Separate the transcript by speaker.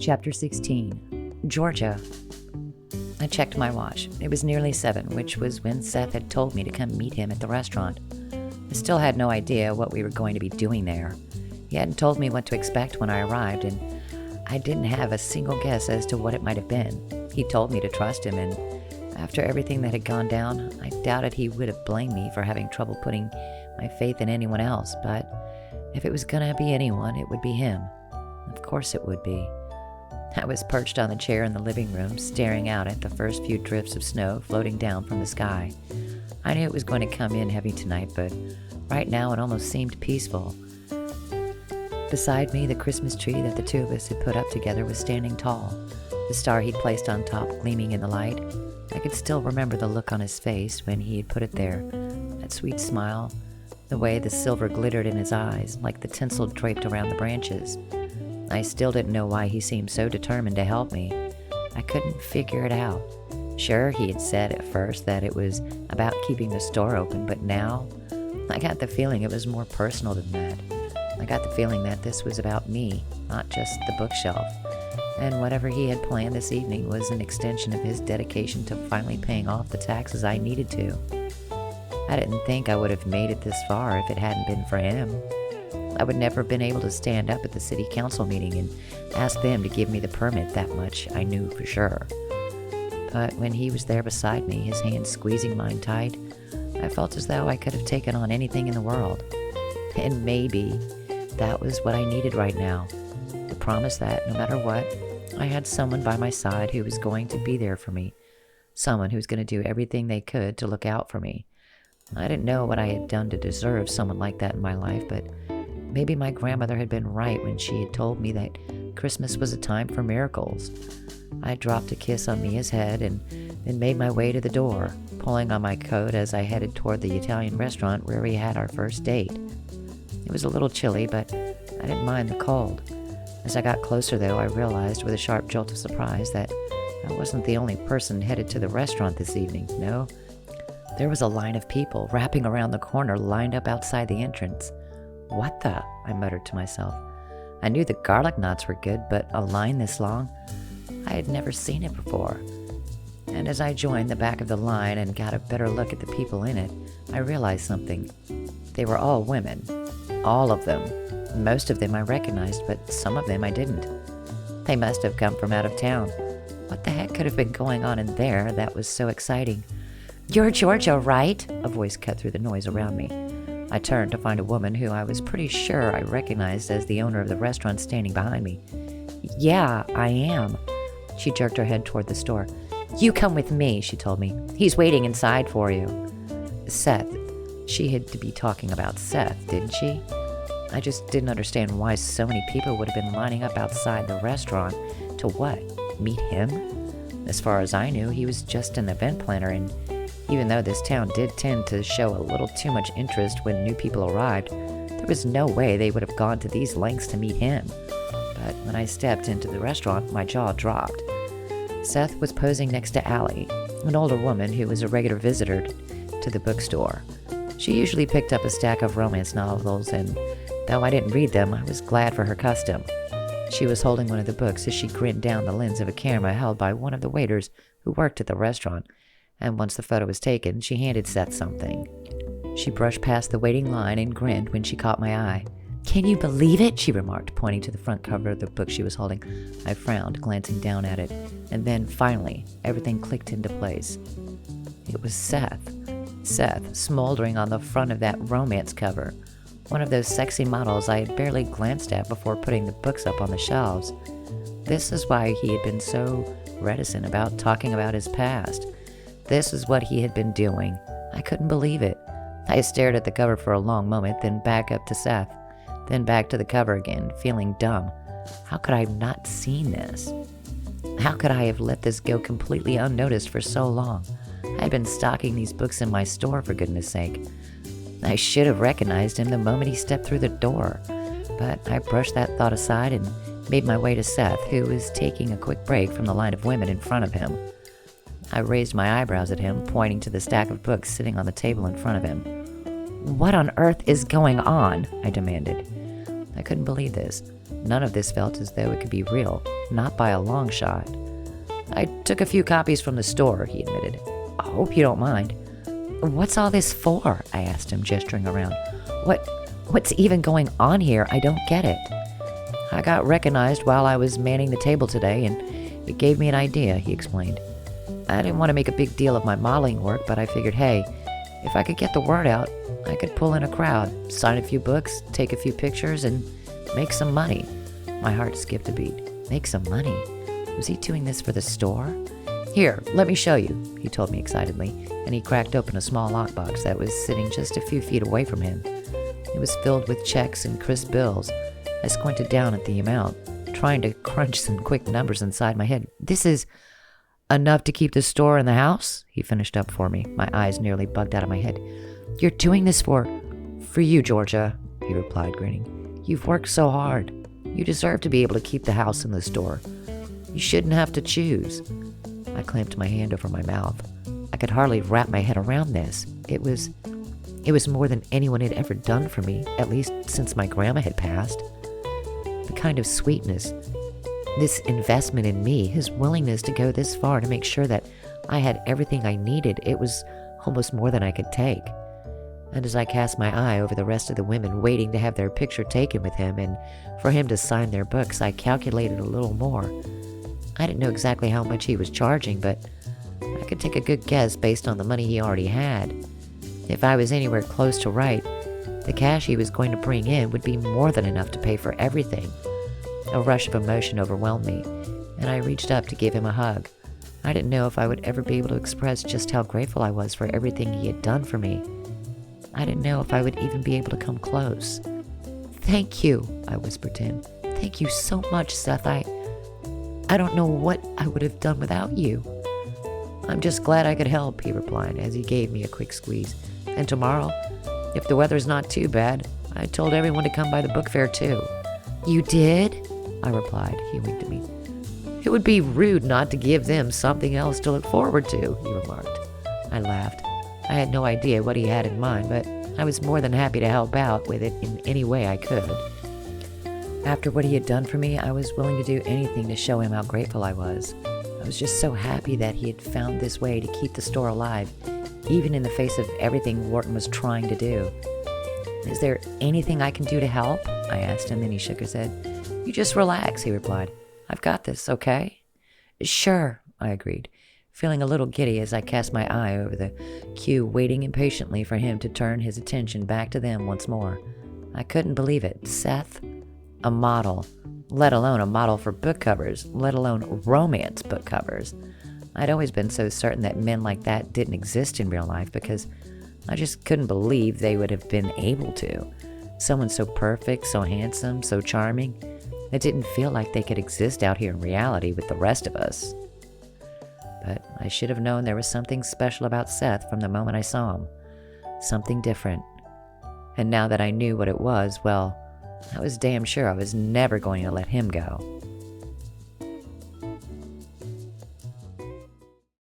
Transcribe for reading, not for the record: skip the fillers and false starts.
Speaker 1: Chapter 16. Georgia. I checked my watch. It was nearly 7, which was when Seth had told me to come meet him at the restaurant. I still had no idea what we were going to be doing there. He hadn't told me what to expect when I arrived, and I didn't have a single guess as to what it might have been. He told me to trust him, and after everything that had gone down, I doubted he would have blamed me for having trouble putting my faith in anyone else, but if it was gonna be anyone, it would be him. Of course it would be. I was perched on the chair in the living room, staring out at the first few drifts of snow floating down from the sky. I knew it was going to come in heavy tonight, but right now it almost seemed peaceful. Beside me, the Christmas tree that the two of us had put up together was standing tall, the star he'd placed on top gleaming in the light. I could still remember the look on his face when he had put it there, that sweet smile, the way the silver glittered in his eyes, like the tinsel draped around the branches. I still didn't know why he seemed so determined to help me. I couldn't figure it out. Sure, he had said at first that it was about keeping the store open, but now I got the feeling it was more personal than that. I got the feeling that this was about me, not just the bookshelf. And whatever he had planned this evening was an extension of his dedication to finally paying off the taxes I needed to. I didn't think I would have made it this far if it hadn't been for him. I would never have been able to stand up at the city council meeting and ask them to give me the permit, that much I knew for sure. But when he was there beside me, his hand squeezing mine tight, I felt as though I could have taken on anything in the world. And maybe that was what I needed right now. The promise that, no matter what, I had someone by my side who was going to be there for me. Someone who was going to do everything they could to look out for me. I didn't know what I had done to deserve someone like that in my life, but maybe my grandmother had been right when she had told me that Christmas was a time for miracles. I dropped a kiss on Mia's head and then made my way to the door, pulling on my coat as I headed toward the Italian restaurant where we had our first date. It was a little chilly, but I didn't mind the cold. As I got closer, though, I realized with a sharp jolt of surprise that I wasn't the only person headed to the restaurant this evening. No, there was a line of people wrapping around the corner lined up outside the entrance. What the? I muttered to myself. I knew the garlic knots were good, but a line this long? I had never seen it before. And as I joined the back of the line and got a better look at the people in it, I realized something. They were all women. All of them. Most of them I recognized, but some of them I didn't. They must have come from out of town. What the heck could have been going on in there that was so exciting? "You're Georgia, right?" a voice cut through the noise around me. I turned to find a woman who I was pretty sure I recognized as the owner of the restaurant standing behind me. "Yeah, I am." She jerked her head toward the store. "You come with me," she told me. "He's waiting inside for you." Seth. She had to be talking about Seth, didn't she? I just didn't understand why so many people would have been lining up outside the restaurant to what? Meet him? As far as I knew, he was just an event planner, and even though this town did tend to show a little too much interest when new people arrived, there was no way they would have gone to these lengths to meet him. But when I stepped into the restaurant, my jaw dropped. Seth was posing next to Allie, an older woman who was a regular visitor to the bookstore. She usually picked up a stack of romance novels, and though I didn't read them, I was glad for her custom. She was holding one of the books as she grinned down the lens of a camera held by one of the waiters who worked at the restaurant, and once the photo was taken, she handed Seth something. She brushed past the waiting line and grinned when she caught my eye. "Can you believe it?" she remarked, pointing to the front cover of the book she was holding. I frowned, glancing down at it, and then, finally, everything clicked into place. It was Seth. Seth, smoldering on the front of that romance cover. One of those sexy models I had barely glanced at before putting the books up on the shelves. This is why he had been so reticent about talking about his past. This is what he had been doing. I couldn't believe it. I stared at the cover for a long moment, then back up to Seth, then back to the cover again, feeling dumb. How could I have not seen this? How could I have let this go completely unnoticed for so long? I had been stocking these books in my store, for goodness sake. I should have recognized him the moment he stepped through the door, but I brushed that thought aside and made my way to Seth, who was taking a quick break from the line of women in front of him. I raised my eyebrows at him, pointing to the stack of books sitting on the table in front of him. "What on earth is going on?" I demanded. I couldn't believe this. None of this felt as though it could be real, not by a long shot. I took a few copies from the store, he admitted. I hope you don't mind. What's all this for? I asked him, gesturing around. What's even going on here? I don't get it. I got recognized while I was manning the table today, and it gave me an idea, he explained. I didn't want to make a big deal of my modeling work, but I figured, hey, if I could get the word out, I could pull in a crowd, sign a few books, take a few pictures, and make some money. My heart skipped a beat. Make some money? Was he doing this for the store? Here, let me show you, he told me excitedly, and he cracked open a small lockbox that was sitting just a few feet away from him. It was filled with checks and crisp bills. I squinted down at the amount, trying to crunch some quick numbers inside my head. This is enough to keep the store in the house? He finished up for me. My eyes nearly bugged out of my head. You're doing this for you, Georgia, he replied, grinning. You've worked so hard. You deserve to be able to keep the house and the store. You shouldn't have to choose. I clamped my hand over my mouth. I could hardly wrap my head around this. It was more than anyone had ever done for me, at least since my grandma had passed. The kind of sweetness, this investment in me, his willingness to go this far to make sure that I had everything I needed, it was almost more than I could take. And as I cast my eye over the rest of the women waiting to have their picture taken with him and for him to sign their books, I calculated a little more. I didn't know exactly how much he was charging, but I could take a good guess based on the money he already had. If I was anywhere close to right, the cash he was going to bring in would be more than enough to pay for everything. A rush of emotion overwhelmed me, and I reached up to give him a hug. I didn't know if I would ever be able to express just how grateful I was for everything he had done for me. I didn't know if I would even be able to come close. Thank you, I whispered to him. Thank you so much, Seth. I don't know what I would have done without you. I'm just glad I could help, he replied as he gave me a quick squeeze. And tomorrow, if the weather's not too bad, I told everyone to come by the book fair too. You did? I replied. He winked at me. It would be rude not to give them something else to look forward to, he remarked. I laughed. I had no idea what he had in mind, but I was more than happy to help out with it in any way I could. After what he had done for me, I was willing to do anything to show him how grateful I was. I was just so happy that he had found this way to keep the store alive, even in the face of everything Wharton was trying to do. Is there anything I can do to help? I asked him, and he shook his head. You just relax, he replied. I've got this, okay? Sure, I agreed, feeling a little giddy as I cast my eye over the queue, waiting impatiently for him to turn his attention back to them once more. I couldn't believe it. Seth? A model, let alone a model for book covers, let alone romance book covers. I'd always been so certain that men like that didn't exist in real life because I just couldn't believe they would have been able to. Someone so perfect, so handsome, so charming, it didn't feel like they could exist out here in reality with the rest of us. But I should have known there was something special about Seth from the moment I saw him. Something different. And now that I knew what it was, well, I was damn sure I was never going to let him go.